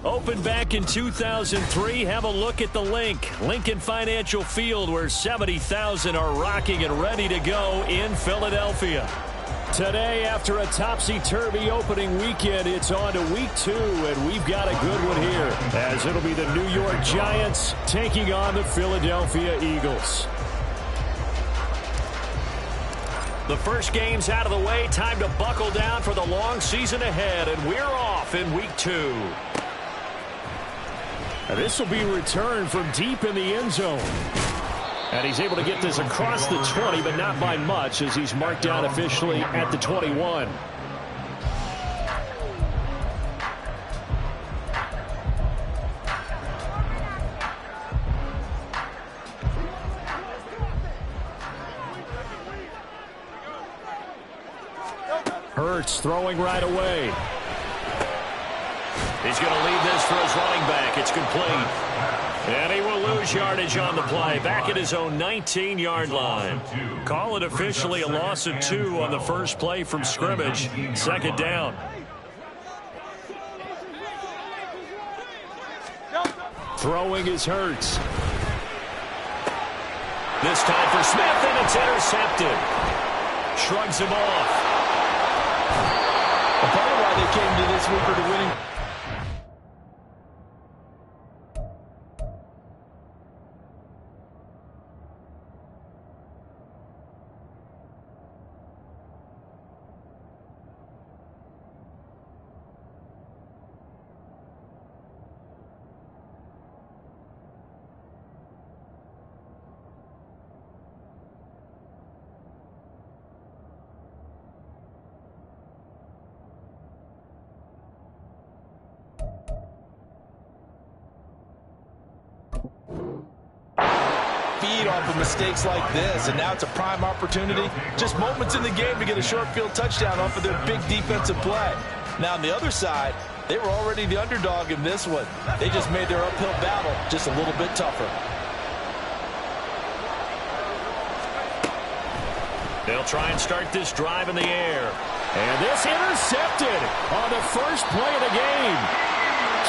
Opened back in 2003, have a look at the Lincoln Financial Field, where 70,000 are rocking and ready to go in Philadelphia. Today, after a topsy-turvy opening weekend, it's on to week 2, and we've got a good one here, as it'll be the New York Giants taking on the Philadelphia Eagles. The first game's out of the way. Time to buckle down for the long season ahead, and we're off in week 2. This will be returned from deep in the end zone. And he's able to get this across the 20, but not by much, as he's marked down officially at the 21. Hurts throwing right away. He's going to leave this for his running back. It's complete. And he will lose yardage on the play, back at his own 19-yard line. Call it officially a loss of 2 on the first play from scrimmage. Second down. Throwing is Hurts. This time for Smith, and it's intercepted. Shrugs him off. A part of why they came to this week for the winning. Off of mistakes like this, and now it's a prime opportunity. Just moments in the game to get a short field touchdown off of their big defensive play. Now on the other side, they were already the underdog in this one. They just made their uphill battle just a little bit tougher. They'll try and start this drive in the air. And this intercepted on the first play of the game.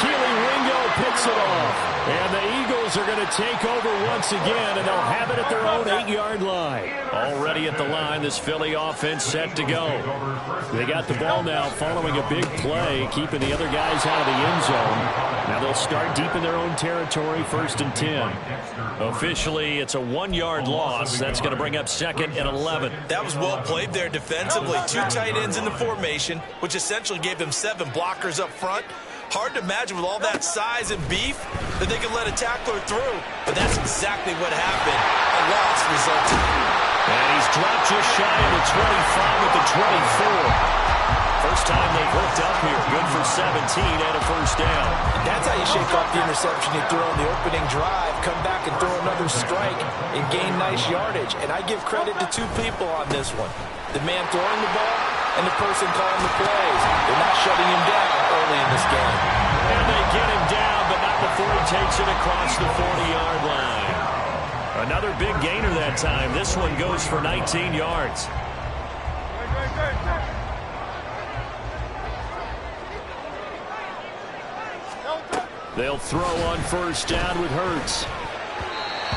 Keely Ringo picks it off. And the Eagles are going to take over once again, and they'll have it at their own 8-yard line. Already at the line, this Philly offense set to go. They got the ball now following a big play, keeping the other guys out of the end zone. Now they'll start deep in their own territory, 1st and 10. Officially, it's a 1-yard loss. That's going to bring up 2nd and 11. That was well played there defensively. 2 tight ends in the formation, which essentially gave them 7 blockers up front. Hard to imagine with all that size and beef that they could let a tackler through. But that's exactly what happened. A loss resulted. And he's dropped just shy of the 25 at the 24. First time they've hooked up here. Good for 17 and a first down. And that's how you shake off the interception you throw on the opening drive, come back and throw another strike and gain nice yardage. And I give credit to 2 people on this one. The man throwing the ball and the person calling the plays. They're not shutting him down early in this game. And they get him down, but not before he takes it across the 40-yard line. Another big gainer that time. This one goes for 19 yards. They'll throw on first down with Hurts.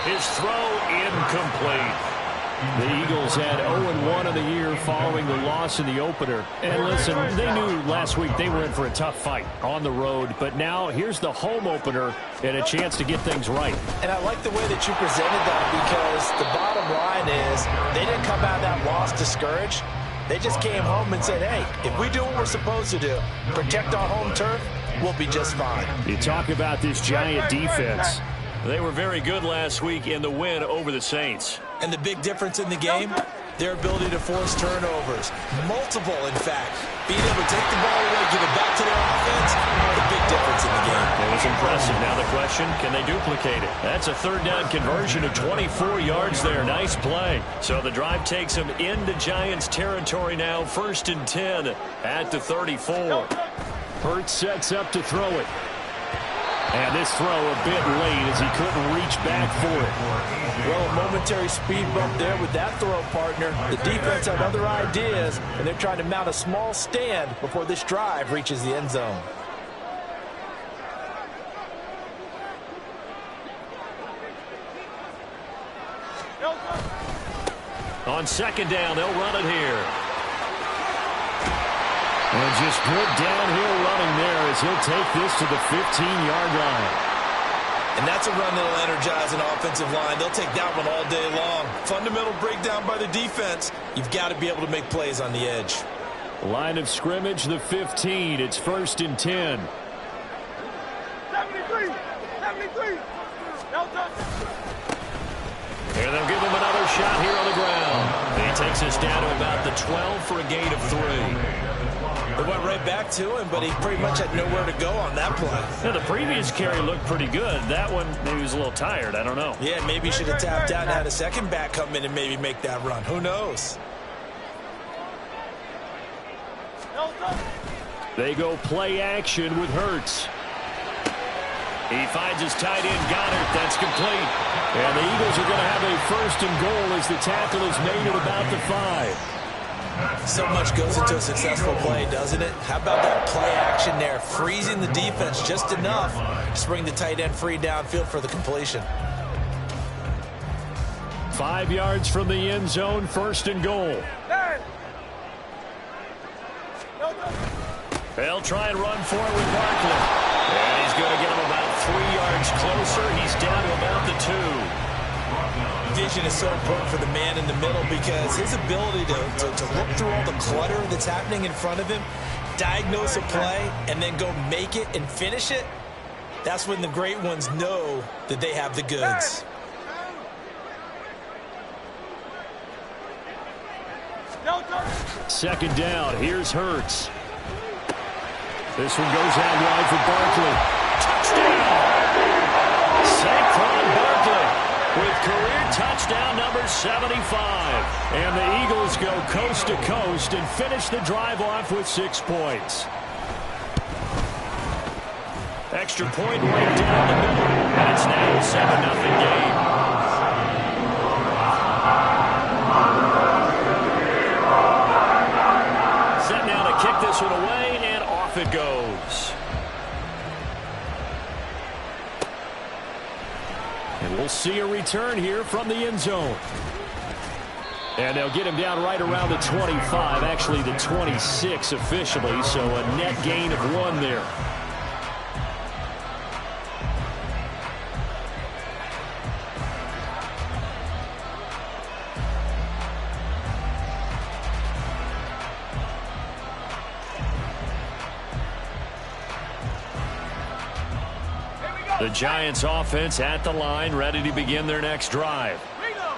His throw incomplete. The Eagles had 0-1 in the year following the loss in the opener. And listen, they knew last week they were in for a tough fight on the road. But now here's the home opener and a chance to get things right. And I like the way that you presented that, because the bottom line is they didn't come out of that loss discouraged. They just came home and said, hey, if we do what we're supposed to do, protect our home turf, we'll be just fine. You talk about this Giant defense. They were very good last week in the win over the Saints. And the big difference in the game, their ability to force turnovers. Multiple, in fact. Being able to take the ball away, give it back to their offense, the big difference in the game. It was impressive. Now the question, can they duplicate it? That's a 3rd down conversion of 24 yards there. Nice play. So the drive takes them into Giants territory now. 1st and 10 at the 34. Hurts sets up to throw it. And this throw a bit late as he couldn't reach back for it. Well, a momentary speed bump there with that throw, partner. The defense had other ideas, and they're trying to mount a small stand before this drive reaches the end zone. On second down, they'll run it here. And just good downhill running there as he'll take this to the 15-yard line. And that's a run that'll energize an offensive line. They'll take that one all day long. Fundamental breakdown by the defense. You've got to be able to make plays on the edge. Line of scrimmage, the 15. It's 1st and 10. 73. And they'll give him another shot here on the ground. He takes us down to about the 12 for a gain of 3. They went right back to him, but he pretty much had nowhere to go on that play. Yeah, the previous carry looked pretty good. That one, maybe he was a little tired. I don't know. Yeah, maybe he should have tapped out and had a second back come in and maybe make that run. Who knows? They go play action with Hurts. He finds his tight end, Goddard. That's complete. And the Eagles are going to have a 1st and goal as the tackle is made at about the 5. So much goes into a successful play, doesn't it? How about that play action there? Freezing the defense just enough to bring the tight end free downfield for the completion. 5 yards from the end zone, 1st and goal. They'll try and run for it with Barkley. And he's going to get him about 3 yards closer. He's down to about the 2. Vision is so important for the man in the middle because his ability to look through all the clutter that's happening in front of him, diagnose a play, and then go make it and finish it, that's when the great ones know that they have the goods. Second down. Here's Hurts. This one goes out wide for Barkley. Touchdown! Saquon Barkley with career touchdown number 75. And the Eagles go coast to coast and finish the drive off with 6 points. Extra point right down the middle. And it's now a 7-0 game. Set now to kick this one away, and off it goes. And we'll see a return here from the end zone. And they'll get him down right around the 25, actually the 26 officially, so a net gain of 1 there. The Giants offense at the line, ready to begin their next drive.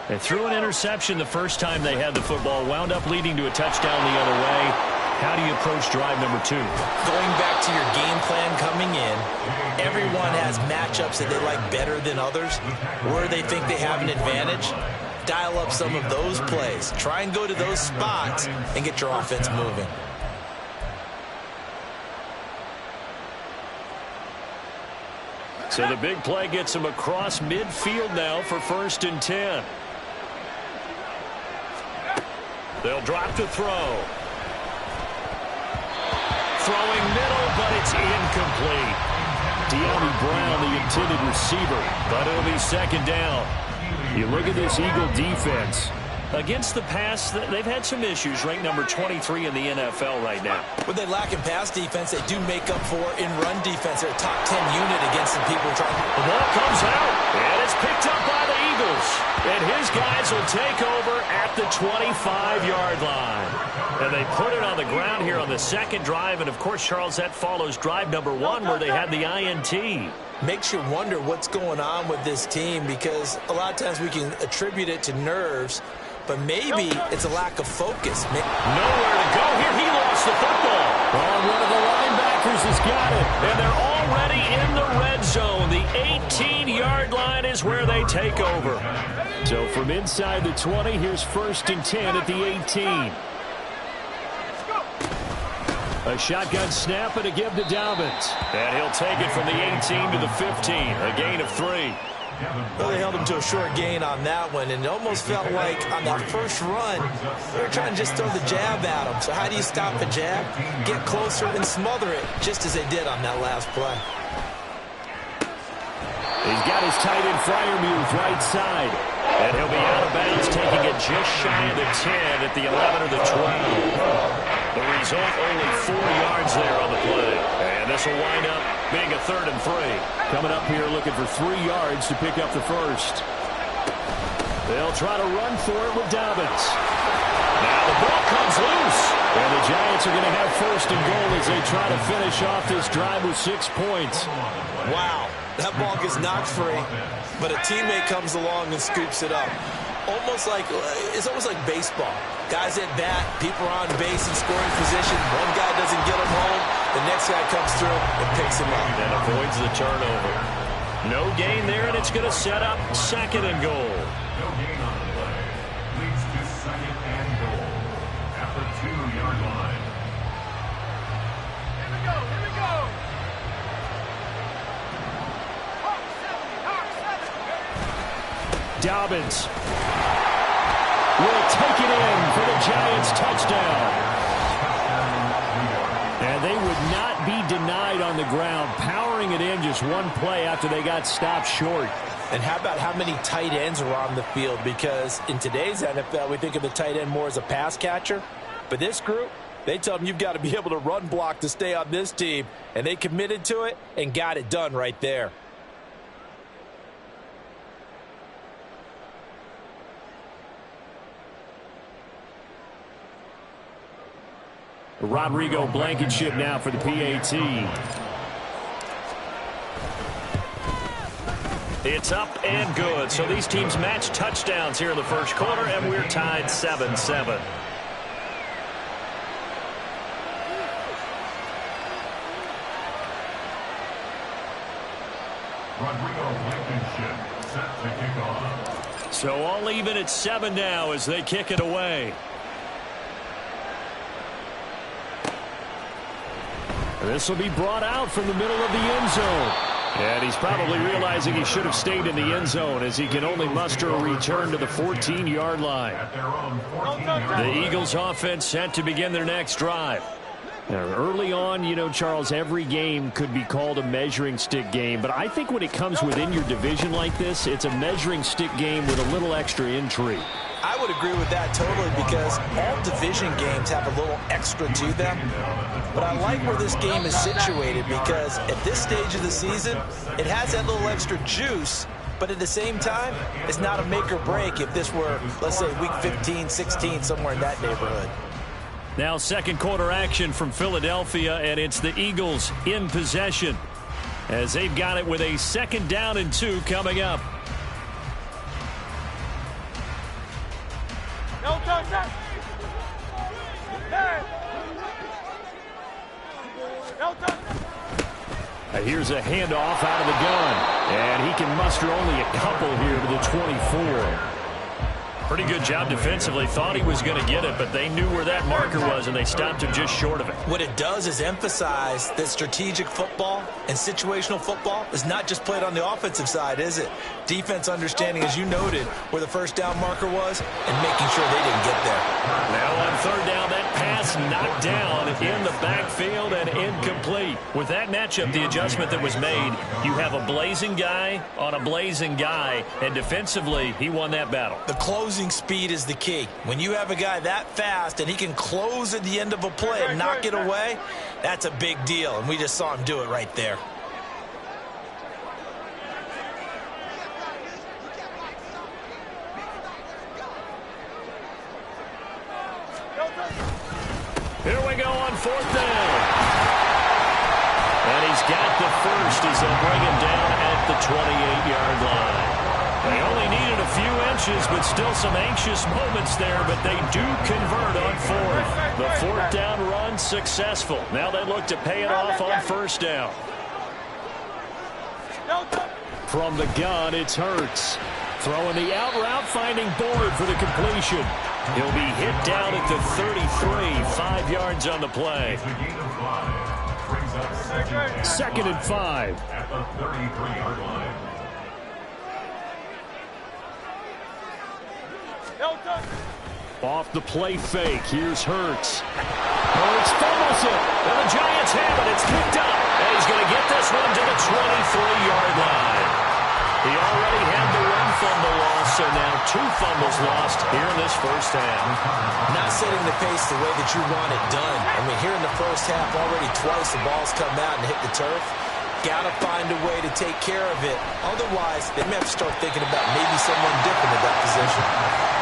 They threw an interception the first time they had the football, wound up leading to a touchdown the other way. How do you approach drive number 2? Going back to your game plan coming in, everyone has matchups that they like better than others, where they think they have an advantage. Dial up some of those plays. Try and go to those spots and get your offense moving. So the big play gets him across midfield now for 1st and 10. They'll drop to throw. Throwing middle, but it's incomplete. De'Ami Brown, the intended receiver, but it'll be 2nd down. You look at this Eagle defense. Against the pass, they've had some issues, ranked number 23 in the NFL right now. What they lack in pass defense, they do make up for in run defense. They're a top 10 unit against the people trying. The ball comes out, and it's picked up by the Eagles. And his guys will take over at the 25-yard line. And they put it on the ground here on the 2nd drive. And, of course, Charles, that follows drive number 1 where they had the INT. Makes you wonder what's going on with this team because a lot of times we can attribute it to nerves, but maybe it's a lack of focus. Nowhere to go here. He lost the football. Well, one of the linebackers has got it. And they're already in the red zone. The 18-yard line is where they take over. So from inside the 20, here's 1st and 10 at the 18. A shotgun snap and a give to Dobbins. And he'll take it from the 18 to the 15. A gain of 3. Well, they held him to a short gain on that one, and it almost felt like on that first run, they were trying to just throw the jab at him. So how do you stop the jab? Get closer and smother it, just as they did on that last play. He's got his tight end Freiermuth right side. And he'll be out of bounds, taking it just shy of the 10 at the 11 or the 12. The result, only 4 yards there on the play. And this will wind up being a 3rd and 3. Coming up here looking for 3 yards to pick up the first. They'll try to run for it with Dobbins. Now the ball comes loose. And the Giants are going to have 1st and goal as they try to finish off this drive with 6 points. Wow, that ball gets knocked free, but a teammate comes along and scoops it up. It's almost like baseball. Guys at bat, people are on base in scoring position. One guy doesn't get him home. The next guy comes through and picks him up. And avoids the turnover. No gain there, and it's going to set up 2nd and goal. No gain on the play. Leads to 2nd and goal at the 2-yard line. Here we go, here we go. Dobbins will take it in for the Giants touchdown. And they would not be denied on the ground, powering it in just one play after they got stopped short. And how about how many tight ends are on the field? Because in today's NFL, we think of the tight end more as a pass catcher. But this group, they tell them you've got to be able to run block to stay on this team. And they committed to it and got it done right there. Rodrigo Blankenship now for the PAT. It's up and good. So these teams match touchdowns here in the first quarter, and we're tied 7-7. Rodrigo Blankenship set to kick off. So all even at 7 now as they kick it away. This will be brought out from the middle of the end zone. And he's probably realizing he should have stayed in the end zone as he can only muster a return to the 14-yard line. The Eagles offense set to begin their next drive. Now, early on, you know, Charles, every game could be called a measuring stick game. But I think when it comes within your division like this, it's a measuring stick game with a little extra intrigue. I would agree with that totally because all division games have a little extra to them. But I like where this game is situated because at this stage of the season, it has that little extra juice. But at the same time, it's not a make or break if this were, let's say, week 15, 16, somewhere in that neighborhood. Now second quarter action from Philadelphia, and it's the Eagles in possession as they've got it with a 2nd down and 2 coming up. Here's a handoff out of the gun, and he can muster only a couple here to the 24. Pretty good job defensively. Thought he was going to get it, but they knew where that marker was, and they stopped him just short of it. What it does is emphasize that strategic football and situational football is not just played on the offensive side, is it? Defense understanding, as you noted, where the first down marker was and making sure they didn't get there. Now on 3rd down, that pass knocked down in the backfield and incomplete. With that matchup, the adjustment that was made, you have a blazing guy on a blazing guy, and defensively, he won that battle. The closing speed is the key. When you have a guy that fast and he can close at the end of a play and knock it away, that's a big deal, and we just saw him do it right there. Here we go on 4th down. And he's got the first as they'll bring him down at the 28-yard line. They only needed a few inches, but still some anxious moments there, but they do convert on 4th. The 4th down run successful. Now they look to pay it off on 1st down. From the gun, it's Hurts. Throwing the out route, finding Board for the completion. He'll be hit down at the 33, 5 yards on the play. 2nd and 5. At the 33-yard line. Off the play fake, here's Hurts. Hurts fumbles it, and the Giants have it. It's picked up, and he's going to get this one to the 23-yard line. He already had the one fumble loss, So now 2 fumbles lost here in this first half. Not setting the pace the way that you want it done. I mean, here in the first half, already twice the ball's come out and hit the turf. Got to find a way to take care of it. Otherwise, they may have to start thinking about maybe someone different at that position.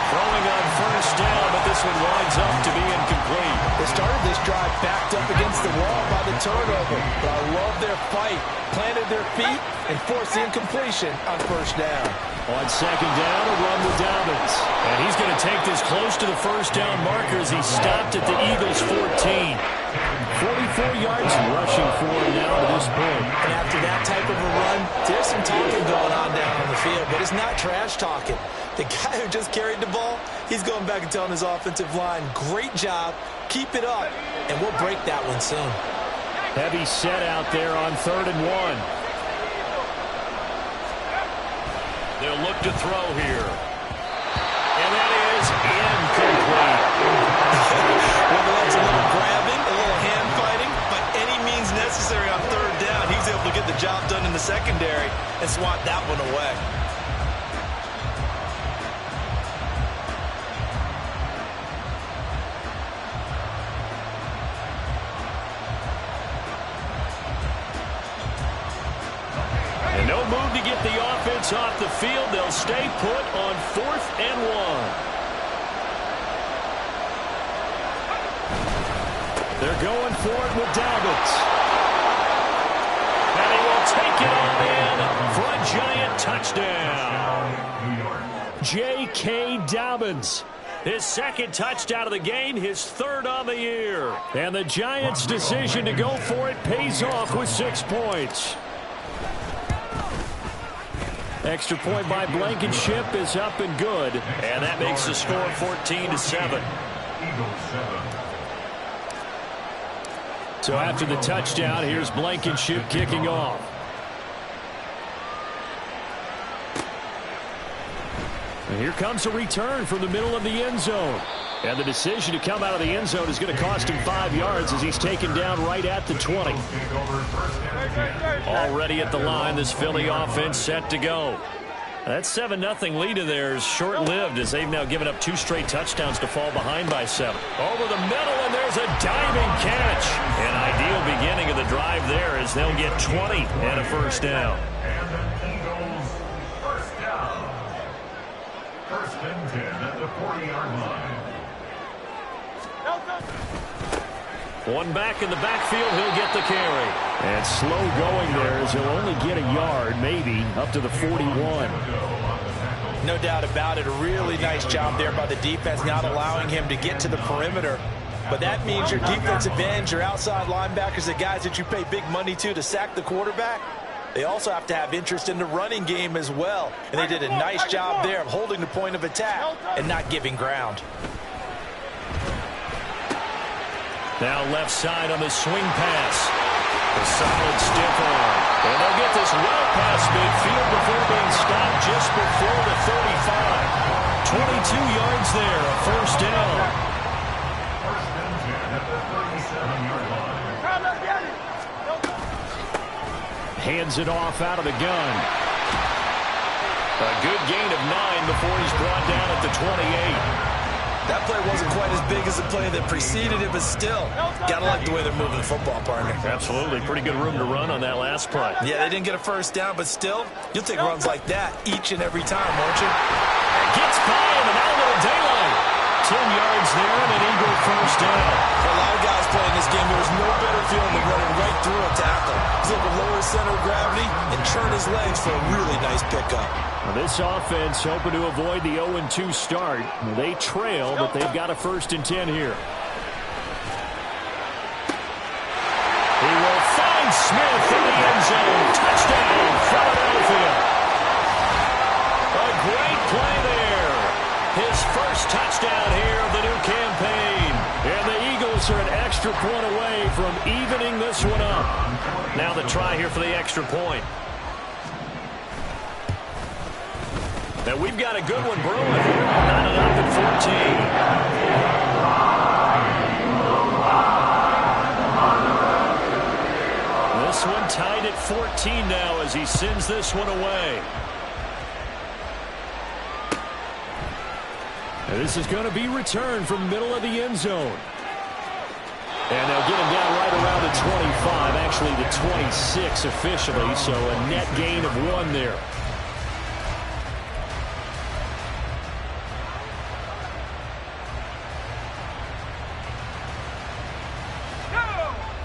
Throwing on first down, but this one winds up to be incomplete. They started this drive backed up against the wall by the turnover, but I love their fight. Planted their feet and forced the incompletion on first down. On second down, a run with Dobbins. And he's going to take this close to the first down marker as he stopped at the Eagles' 14. 44 yards rushing for him now to this point. And after that type of a run, there's some talking going on down on the field, but it's not trash talking. The guy who just carried the ball, he's going back and telling his offensive line, great job, keep it up, and we'll break that one soon. Heavy set out there on 3rd and 1. They'll look to throw here. And that is incomplete. Well, that's a little grabbing, a little hand fighting, but any means necessary on 3rd down. He's able to get the job done in the secondary and swat that one away. And no move to get the offense off the field. They'll stay put on 4th and 1. They're going for it with Dobbins. And he will take it on in for a giant touchdown. J.K. Dobbins. His 2nd touchdown of the game, his 3rd on the year. And the Giants' decision to go for it pays off with 6 points. Extra point by Blankenship is up and good. And that makes the score 14-7. So after the touchdown, here's Blankenship kicking off. And here comes a return from the middle of the end zone. And the decision to come out of the end zone is going to cost him 5 yards as he's taken down right at the 20. Already at the line, this Philly offense set to go. That 7-0 lead of theirs short-lived as they've now given up 2 straight touchdowns to fall behind by 7. Over the middle, and there's a diving catch. An ideal beginning of the drive there as they'll get 20 and a first down. And the Eagles first down. 1st and 10 at the 40-yard line. One back in the backfield, he'll get the carry. And slow going there as he'll only get a yard, maybe, up to the 41. No doubt about it. A really nice job there by the defense, not allowing him to get to the perimeter. But that means your defensive ends, your outside linebackers, the guys that you pay big money to sack the quarterback, they also have to have interest in the running game as well. And they did a nice job there of holding the point of attack and not giving ground. Now left side on the swing pass. A solid stiff arm. And they'll get this well past midfield before being stopped just before the 35. 22 yards there, a first down. 1st and 10 at the 37-yard line. Hands it off out of the gun. A good gain of 9 before he's brought down at the 28. That play wasn't quite as big as the play that preceded it, but still, gotta like the way they're moving the football, partner. Absolutely. Pretty good room to run on that last play. Yeah, they didn't get a first down, but still, you'll take runs like that each and every time, won't you? Gets by him, and now a little daylight. 10 yards there, and an Eagle first down. For a lot of guys playing this game, there's no better feeling than running right through a tackle. He's able to lower his center of gravity and turn his legs for a really nice pickup. Well, this offense hoping to avoid the 0-2 start. They trail, but they've got a 1st and 10 here. He will find Smith in the end zone. Touchdown, Philadelphia. A great play there. His first touchdown here of the new campaign. And the Eagles are an extra point away from evening this one up. Now the try here for the extra point. Now we've got a good one brewing. Not it up at 14. This one tied at 14 now as he sends this one away. And this is going to be returned from middle of the end zone. And they'll get him down right around the 25, actually the 26 officially, so a net gain of 1 there.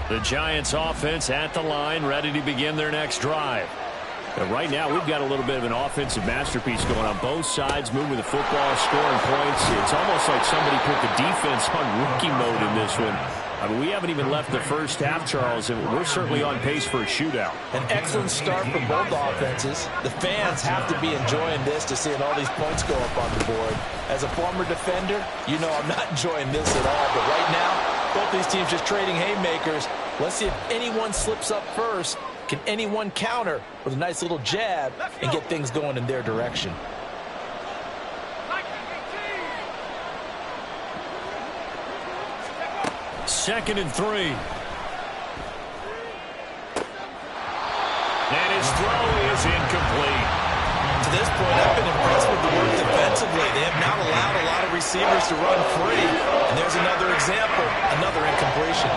The Giants offense at the line, ready to begin their next drive. And right now, we've got a little bit of an offensive masterpiece going on both sides, moving the football, scoring points. It's almost like somebody put the defense on rookie mode in this one. I mean, we haven't even left the first half, Charles, and we're certainly on pace for a shootout. An excellent start for both offenses. The fans have to be enjoying this to seeing all these points go up on the board. As a former defender, you know I'm not enjoying this at all. But right now, both these teams just trading haymakers. Let's see if anyone slips up first. Can anyone counter with a nice little jab and get things going in their direction? Second and 3. And his throw is incomplete. To this point, I've been impressed with the work defensively. They have not allowed a lot of receivers to run free. And there's another example, another incompletion.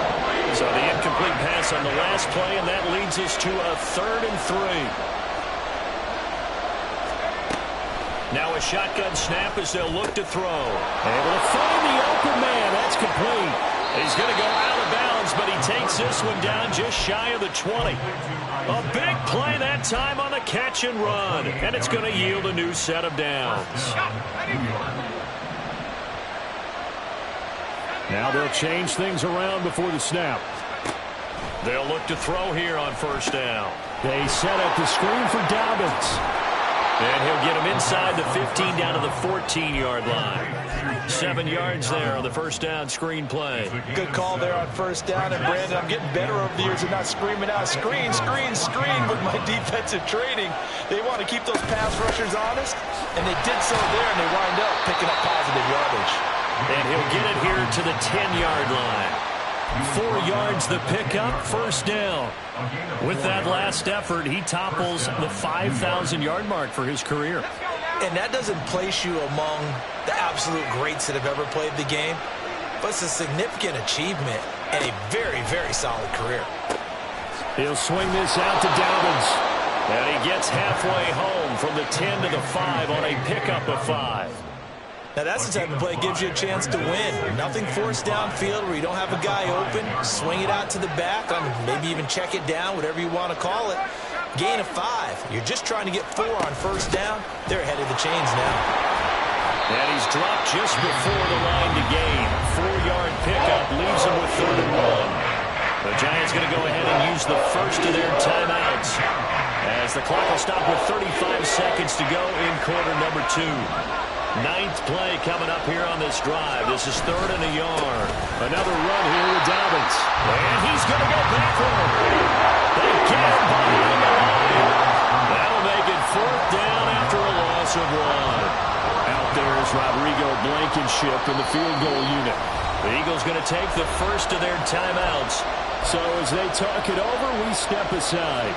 So the incomplete pass on the last play, and that leads us to a 3rd and 3. Now a shotgun snap as they'll look to throw. Able to find the open man. That's complete. He's going to go out of bounds, but he takes this one down just shy of the 20. A big play that time on the catch and run, and it's going to yield a new set of downs. Now they'll change things around before the snap. They'll look to throw here on 1st down. They set up the screen for Dobbins. And he'll get him inside the 15 down to the 14-yard line. 7 yards there on the 1st down screen play. Good call there on 1st down. And, Brandon, I'm getting better over the years of not screaming out, screen, screen, screen with my defensive training. They want to keep those pass rushers honest, and they did so there, and they wind up picking up positive yardage. And he'll get it here to the 10-yard line. 4 yards the pickup, 1st down. With that last effort, he topples the 5,000-yard mark for his career. And that doesn't place you among the absolute greats that have ever played the game, but it's a significant achievement and a very, very solid career. He'll swing this out to Dobbins. And he gets halfway home from the 10 to the 5 on a pickup of 5. Now, that's the type of play that gives you a chance to win. Nothing forced downfield where you don't have a guy open. Swing it out to the back, maybe even check it down, whatever you want to call it. Gain of 5. You're just trying to get 4 on 1st down. They're ahead of the chains now. And he's dropped just before the line to gain. 4-yard pickup leaves him with 3rd and 1. The Giants going to go ahead and use the first of their timeouts, as the clock will stop with 35 seconds to go in quarter number 2. 9th play coming up here on this drive. This is 3rd and a yard. Another run here with Dobbins. And he's going to go backward. They get him behind the line. That'll make it 4th down after a loss of 1. Out there is Rodrigo Blankenship in the field goal unit. The Eagles going to take the first of their timeouts. So as they talk it over, we step aside.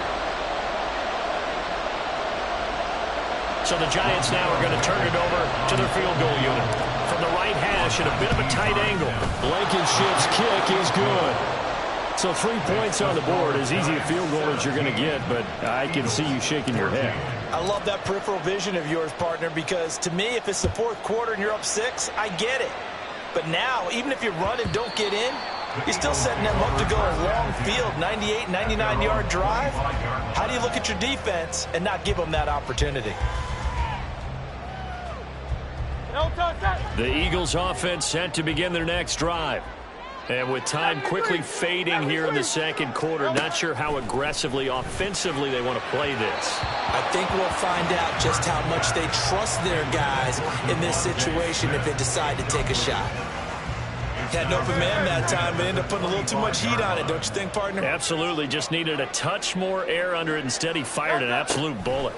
So the Giants now are going to turn it over to their field goal unit. From the right hash at a bit of a tight angle. Blankenship's kick is good. So 3 points on the board, as easy a field goal as you're going to get, but I can see you shaking your head. I love that peripheral vision of yours, partner, because to me, if it's the 4th quarter and you're up 6, I get it. But now, even if you run and don't get in, you're still setting them up to go a long field, 98, 99-yard drive. How do you look at your defense and not give them that opportunity? The Eagles offense set to begin their next drive. And with time quickly fading here in the 2nd quarter, not sure how aggressively, offensively they want to play this. I think we'll find out just how much they trust their guys in this situation if they decide to take a shot. Had an open man that time, but ended up putting a little too much heat on it, don't you think, partner? Absolutely. Just needed a touch more air under it. Instead, he fired an absolute bullet.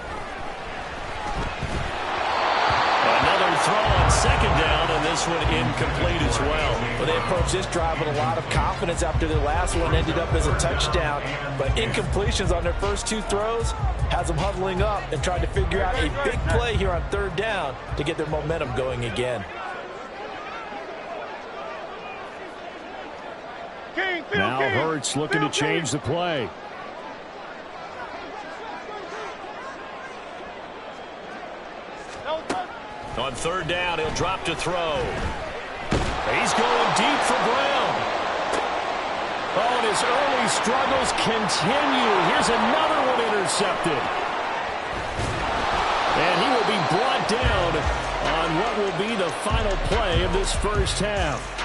Another throw on 2nd down, and this one incomplete as well. Well, they approached this drive with a lot of confidence after their last one ended up as a touchdown. But incompletions on their first 2 throws has them huddling up and trying to figure out a big play here on 3rd down to get their momentum going again. Now Hurts looking to change the play. On third down, he'll drop to throw. He's going deep for Brown. Oh, and his early struggles continue. Here's another one intercepted. And he will be brought down on what will be the final play of this first half.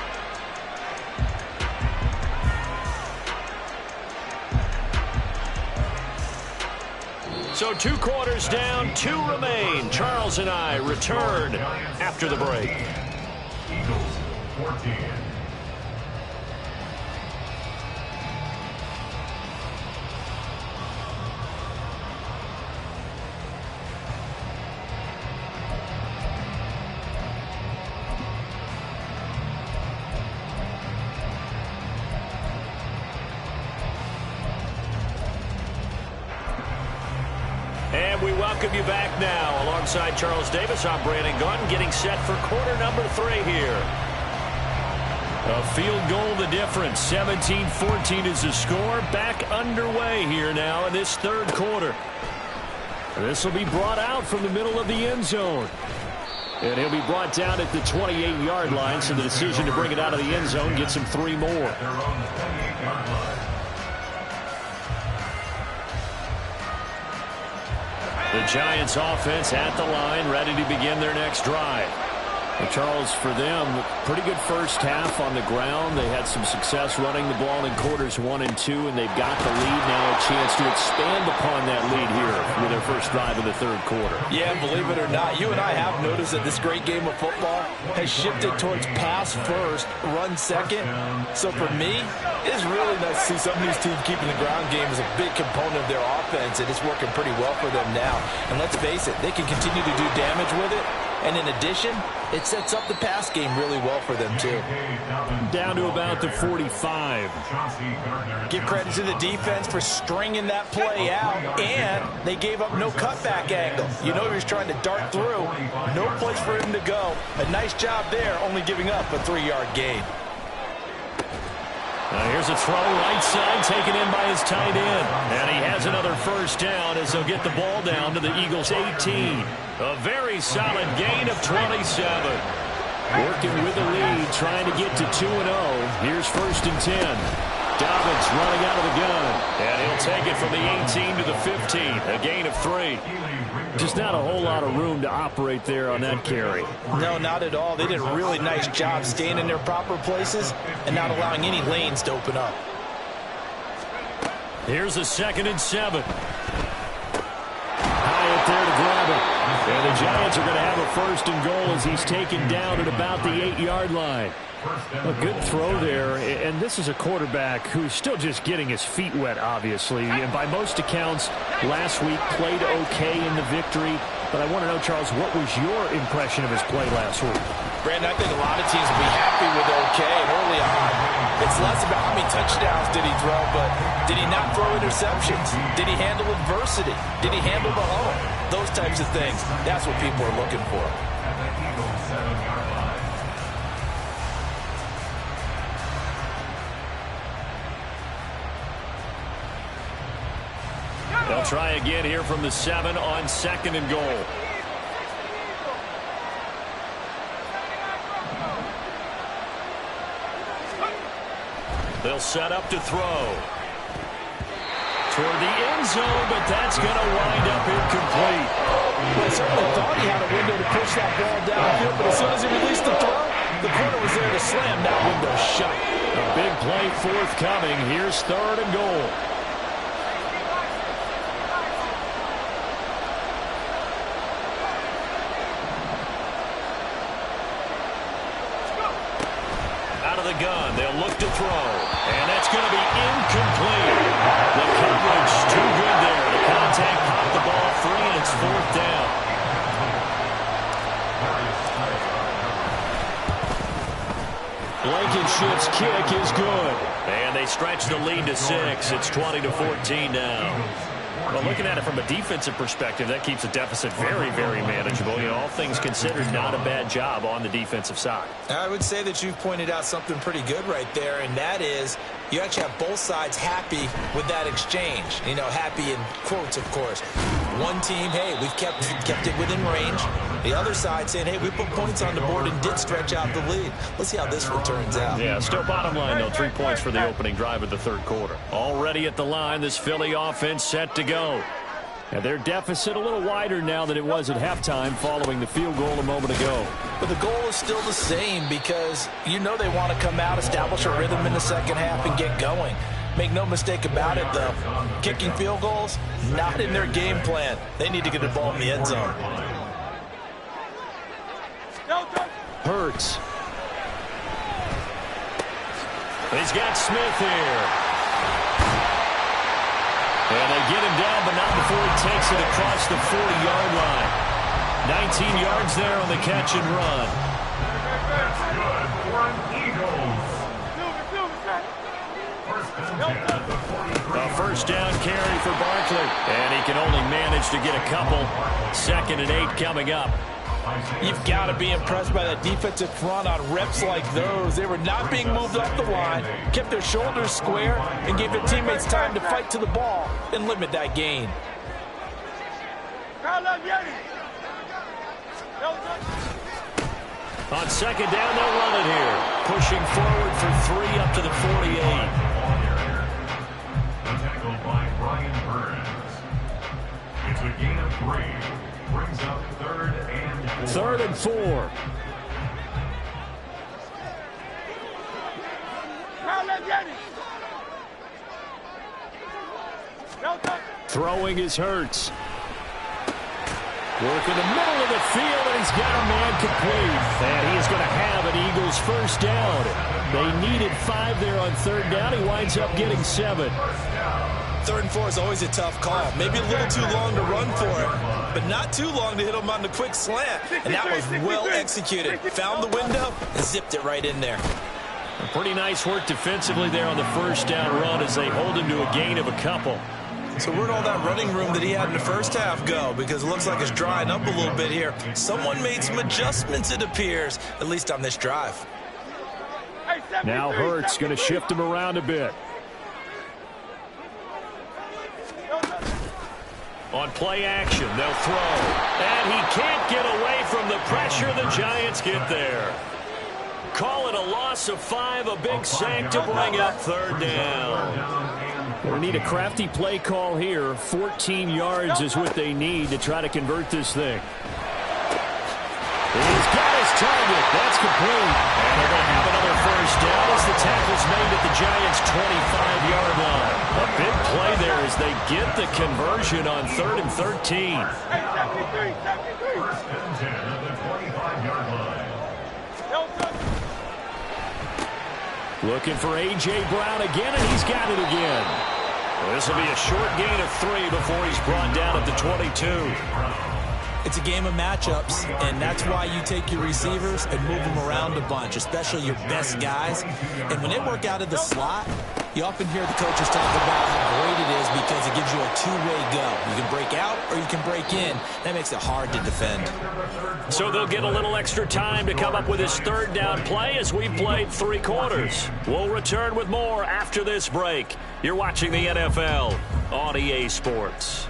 So 2 quarters down, 2 remain. Charles and I return after the break. Eagles 14. And we welcome you back now. Alongside Charles Davis, I'm Brandon Gaudin, getting set for quarter number 3 here. A field goal the difference. 17-14 is the score. Back underway here now in this third quarter. This will be brought out from the middle of the end zone. And he'll be brought down at the 28-yard line, so the decision to bring it out of the end zone gets him 3 more. Their own 28-yard line. The Giants offense at the line, ready to begin their next drive. Well, Charles, for them, pretty good first half on the ground. They had some success running the ball in quarters 1 and 2, and they've got the lead now, a chance to expand upon that lead here with their first drive of the third quarter. Yeah, believe it or not, you and I have noticed that this great game of football has shifted towards pass first, run second. So for me, it's really nice to see some of these teams keeping the ground game as a big component of their offense, and it's working pretty well for them now. And let's face it, they can continue to do damage with it. And in addition, it sets up the pass game really well for them, too. Down to about the 45. Give credit to the defense for stringing that play out, and they gave up no cutback angle. You know he was trying to dart through. No place for him to go. A nice job there, only giving up a 3-yard gain. Now here's a throw right side taken in by his tight end. And he has another first down as they'll get the ball down to the Eagles' 18. A very solid gain of 27. Working with the lead, trying to get to 2-0. Here's 1st and 10. Dobbins running out of the gun. And he'll take it from the 18 to the 15. A gain of 3. Just not a whole lot of room to operate there on that carry. No, not at all. They did a really nice job staying in their proper places and not allowing any lanes to open up. Here's a 2nd and 7. High up there to grab it. And the Giants are going to have a 1st and goal as he's taken down at about the 8-yard line. A good throw there, and this is a quarterback who's still just getting his feet wet, obviously. And by most accounts, last week played okay in the victory. But I want to know, Charles, what was your impression of his play last week? Brandon, I think a lot of teams will be happy with okay. And early on, it's less about how many touchdowns did he throw, but did he not throw interceptions? Did he handle adversity? Did he handle the home? Those types of things. That's what people are looking for. At the Eagles' 7-yard line. They'll try again here from the 7 on 2nd and goal. They'll set up to throw. Toward the end zone, but that's going to wind up incomplete. Well, certainly thought he had a window to push that ball downfield, but as soon as he released the throw, the corner was there to slam that window shut. A big play forthcoming. Here's 3rd and goal. Gun. They'll look to throw. And that's going to be incomplete. The coverage too good there. The contact popped the ball free, and it's 4th down. Blankenship's kick is good. And they stretch the lead to 6. It's 20-14 now. Well, looking at it from a defensive perspective, that keeps the deficit very, very manageable. You know, all things considered, not a bad job on the defensive side. I would say that you've pointed out something pretty good right there, and that is you actually have both sides happy with that exchange. You know, happy in quotes, of course. One team, hey, we've kept it within range. The other side saying, hey, we put points on the board and did stretch out the lead. Let's see how this one turns out. Yeah, still bottom line, though. 3 points for the opening drive of the third quarter. Already at the line, this Philly offense set to go. And their deficit a little wider now than it was at halftime following the field goal a moment ago. But the goal is still the same because you know they want to come out, establish a rhythm in the second half, and get going. Make no mistake about it, though. Kicking field goals, not in their game plan. They need to get the ball in the end zone. Hurts. He's got Smith here. And they get him down, but not before he takes it across the 40-yard line. 19 yards there on the catch and run. That's good for an Eagles. A first down carry for Barkley. And he can only manage to get a couple. 2nd and 8 coming up. You've got to be impressed by that defensive front on reps like those. They were not being moved off the line, kept their shoulders square, and gave their teammates time to fight to the ball and limit that gain. On 2nd down, they'll run it here. Pushing forward for 3 up to the 48. The tackle by Brian Burns. It's a gain of 3. Brings up 3rd and 4. 3rd and 4. Throwing is Hurts. Work in the middle of the field, and he's got a man complete. And he is going to have an Eagles first down. They needed 5 there on 3rd down. He winds up getting 7. 3rd and 4 is always a tough call. Maybe a little too long to run for it, but not too long to hit him on the quick slant. And that was well executed. Found the window and zipped it right in there. Pretty nice work defensively there on the first down run as they hold him to a gain of a couple. So where'd all that running room that he had in the first half go? Because it looks like it's drying up a little bit here. Someone made some adjustments, it appears, at least on this drive. Now Hurts going to shift him around a bit. On play action, they'll throw. And he can't get away from the pressure. The Giants get there. Call it a loss of 5, a big sack to bring up 3rd down. They need a crafty play call here. 14 yards is what they need to try to convert this thing. He's got his target. That's complete. And they're going to have another first down as the tackle's made at the Giants' 25-yard line. A big play there as they get the conversion on 3rd and 13. 1st and 10 at the 25-yard line. Looking for A.J. Brown again, and he's got it again. This will be a short gain of 3 before he's brought down at the 22. It's a game of matchups, and that's why you take your receivers and move them around a bunch, especially your best guys. And when they work out of the slot, you often hear the coaches talk about how great it is because it gives you a two-way go. You can break out or you can break in. That makes it hard to defend. So they'll get a little extra time to come up with his 3rd down play as we played 3 quarters. We'll return with more after this break. You're watching the NFL on EA Sports.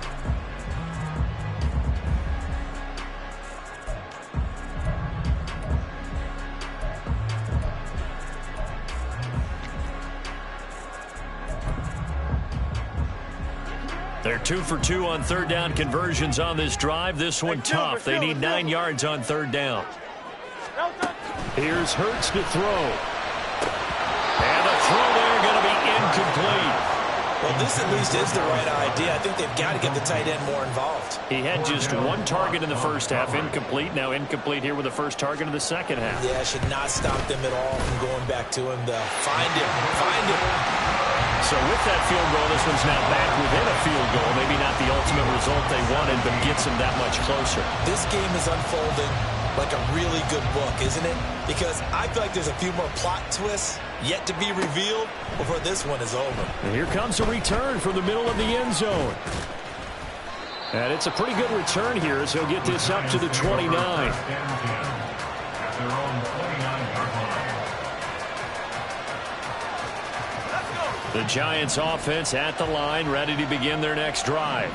They're 2 for 2 on 3rd down conversions on this drive. This one tough. They need 9 yards on 3rd down. Here's Hurts to throw. And the throw there going to be incomplete. Well, this at least is the right idea. I think they've got to get the tight end more involved. He had just 1 target in the first half, incomplete. Now incomplete here with the first target in the second half. Yeah, should not stop them at all from going back to him, though. Find him. Find him. So with that field goal, this one's now back within a field goal. Maybe not the ultimate result they wanted, but gets them that much closer. This game is unfolding like a really good book, isn't it? Because I feel like there's a few more plot twists yet to be revealed before this one is over. And here comes a return from the middle of the end zone. And it's a pretty good return here as he'll get this up to the 29. At their own 29-yard line. The Giants offense at the line, ready to begin their next drive.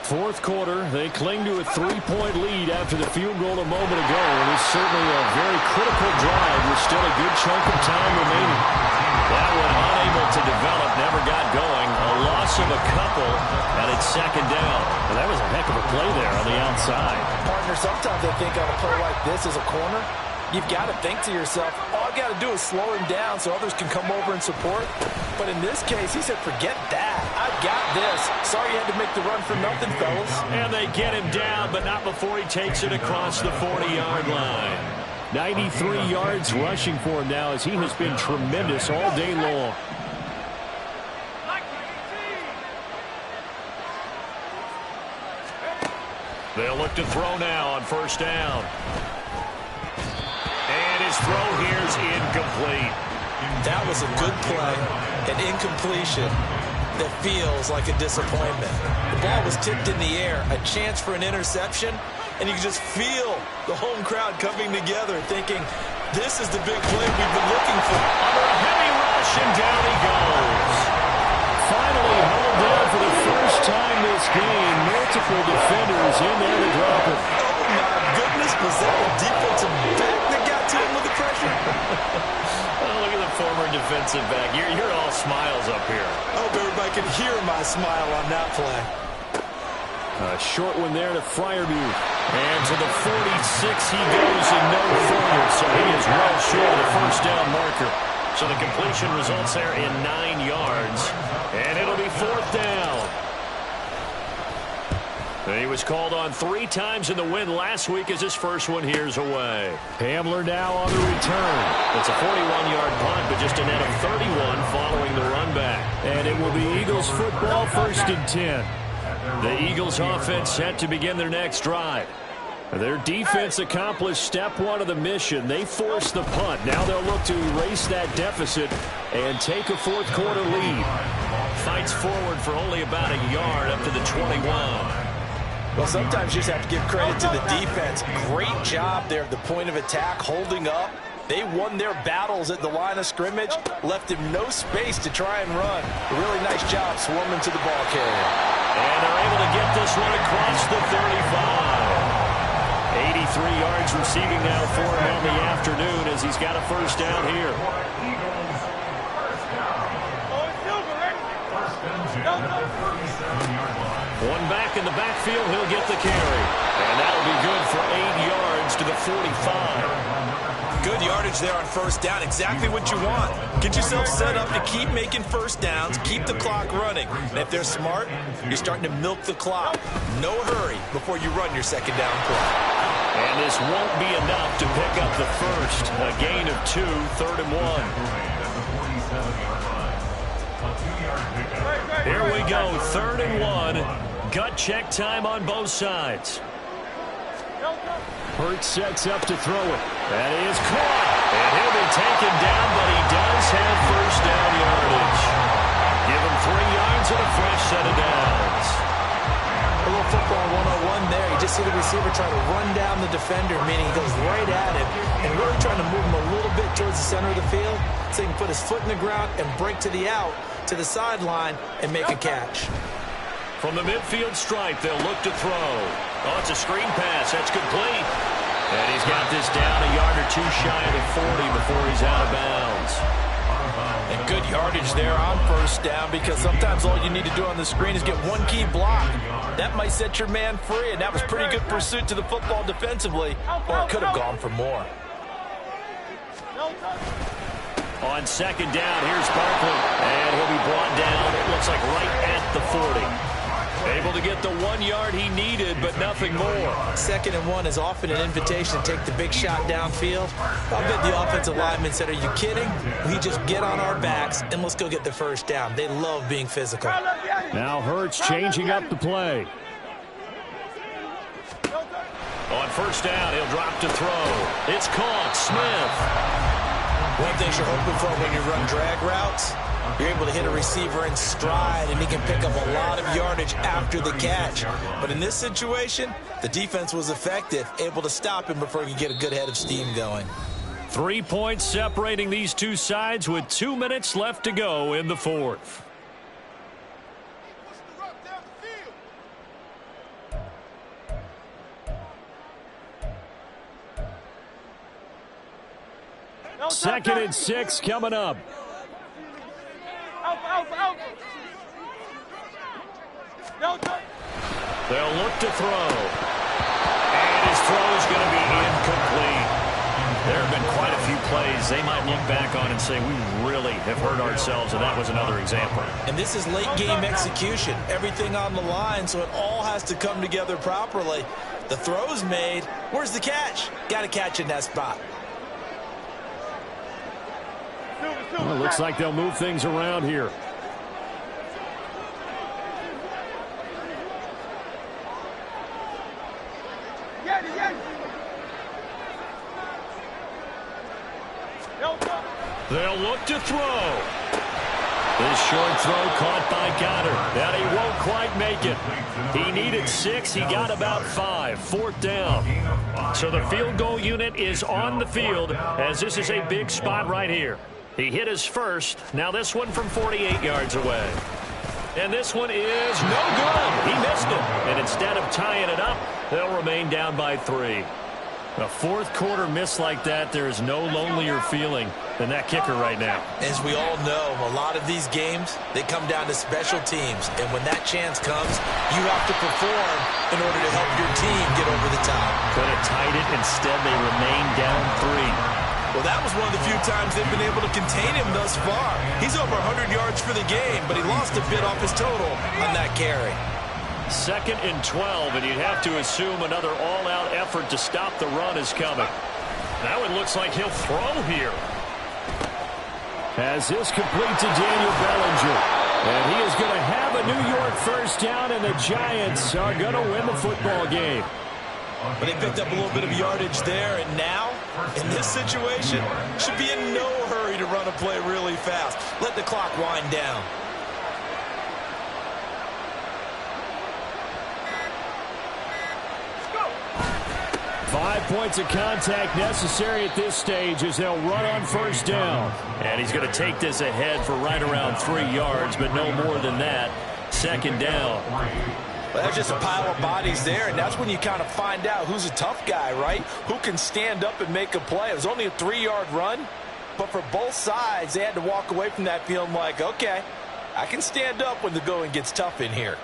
Fourth quarter, they cling to a 3-point lead after the field goal a moment ago. And it's certainly a very critical drive with still a good chunk of time remaining. That one unable to develop, never got going. A loss of a couple, and it's second down. And that was a heck of a play there on the outside. Partner, sometimes I think on a play like this as a corner, you've got to think to yourself, all I've got to do is slow him down so others can come over and support. But in this case, he said, forget that. I've got this. Sorry you had to make the run for nothing, fellas. And they get him down, but not before he takes it across the 40-yard line. 93 yards rushing for him now as he has been tremendous all day long. They'll look to throw now on first down. And his throw here's incomplete. That was a good play, an incompletion that feels like a disappointment. The ball was tipped in the air, a chance for an interception, and you can just feel the home crowd coming together thinking, this is the big play we've been looking for. Under a heavy rush, and down he goes. Finally held down for the first time this game. Multiple defenders in there to drop it. Oh, my goodness. Was that a defensive back that got to him with the pressure? Oh, look at the former defensive back. You're all smiles up here. I hope everybody can hear my smile on that play. A short one there to Freiermuth. And to the 46 he goes and no further. So he is well short of the first down marker. So the completion results there in 9 yards. And it'll be fourth down. He was called on 3 times in the win last week as his first one here's away. Hamler now on the return. It's a 41-yard punt, but just a net of 31 following the run back. And it will be Eagles football, first and 10. The Eagles offense set to begin their next drive. Their defense accomplished step 1 of the mission. They forced the punt. Now they'll look to erase that deficit and take a fourth quarter lead. Fights forward for only about a yard up to the 21. Well, sometimes you just have to give credit to the defense. Great job there at the point of attack, holding up. They won their battles at the line of scrimmage, left him no space to try and run. A really nice job swarming to the ball carrier. And they're able to get this one across the 35. 83 yards receiving now for him on the afternoon as he's got a first down here. One back in the backfield, he'll get the carry. And that'll be good for 8 yards to the 45. Good yardage there on first down. Exactly what you want. Get yourself set up to keep making first downs, keep the clock running. And if they're smart, you're starting to milk the clock. No hurry before you run your second down play. And this won't be enough to pick up the first. A gain of 2, third and 1. Here we go, third and 1. Gut check time on both sides. Hurts sets up to throw it. That is caught. And he'll be taken down, but he does have first down yardage. Give him 3 yards and a fresh set of downs. A little football 101 there. You just see the receiver try to run down the defender, meaning he goes right at him and really trying to move him a little bit towards the center of the field so he can put his foot in the ground and break to the out, to the sideline, and make a catch. From the midfield stripe, they'll look to throw. Oh, it's a screen pass. That's complete. And he's got this down a yard or 2 shy of the 40 before he's out of bounds. And good yardage there on first down because sometimes all you need to do on the screen is get one key block. That might set your man free, and that was pretty good pursuit to the football defensively, or it could have gone for more. On second down, here's Barkley. And he'll be brought down, it looks like right at the 40. Able to get the 1 yard he needed, but nothing more. Second and 1 is often an invitation to take the big shot downfield. I bet the offensive lineman said, are you kidding? We just get on our backs and let's go get the first down. They love being physical. Now Hurts changing up the play. On first down, he'll drop to throw. It's caught. Smith. One thing you're hoping for when you run drag routes, you're able to hit a receiver in stride, and he can pick up a lot of yardage after the catch. But in this situation, the defense was effective, able to stop him before he could get a good head of steam going. 3 points separating these two sides with 2 minutes left to go in the fourth. Second and 6 coming up. They'll look to throw. And his throw is going to be incomplete. There have been quite a few plays they might look back on and say, we really have hurt ourselves, and that was another example. And this is late game execution. Everything on the line, so it all has to come together properly. The throw's made. Where's the catch? Got to catch in that spot. Well, it looks like they'll move things around here. They'll look to throw. This short throw caught by Goddard. And he won't quite make it. He needed 6. He got about 5. Fourth down. So the field goal unit is on the field as this is a big spot right here. He hit his first. Now this one from 48 yards away. And this one is no good. He missed it. And instead of tying it up, they'll remain down by 3. A fourth quarter miss like that, there is no lonelier feeling than that kicker right now. As we all know, a lot of these games, they come down to special teams. And when that chance comes, you have to perform in order to help your team get over the top. Could have tied it. Instead, they remain down 3. Well, that was one of the few times they've been able to contain him thus far. He's over 100 yards for the game, but he lost a bit off his total on that carry. Second and 12, and you'd have to assume another all-out effort to stop the run is coming. Now it looks like he'll throw here. As this complete to Daniel Bellinger. And he is going to have a New York first down, and the Giants are going to win the football game. But they picked up a little bit of yardage there, and now, in this situation, should be in no hurry to run a play really fast. Let the clock wind down. Go. 5 points of contact necessary at this stage as they'll run on first down. And he's going to take this ahead for right around 3 yards, but no more than that. Second down. Well, that's just a pile of bodies there, and that's when you kind of find out who's a tough guy, right? Who can stand up and make a play. It was only a 3-yard run, but for both sides, they had to walk away from that feeling like, okay, I can stand up when the going gets tough in here.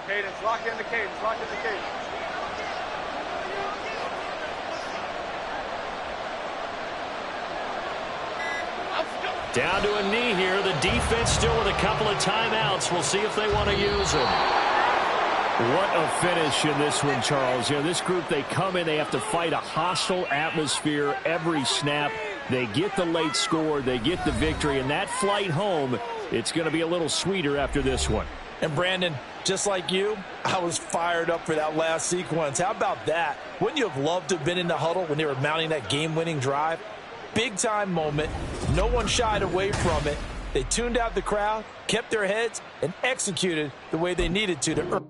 Cadence, lock in the cadence, lock in the cadence. Down to a knee here. The defense still with a couple of timeouts. We'll see if they want to use them. What a finish in this one, Charles. You know, this group, they come in, they have to fight a hostile atmosphere every snap. They get the late score, they get the victory, and that flight home, it's going to be a little sweeter after this one. And Brandon, just like you, I was fired up for that last sequence. How about that? Wouldn't you have loved to have been in the huddle when they were mounting that game-winning drive? Big-time moment. No one shied away from it. They tuned out the crowd, kept their heads, and executed the way they needed to earn.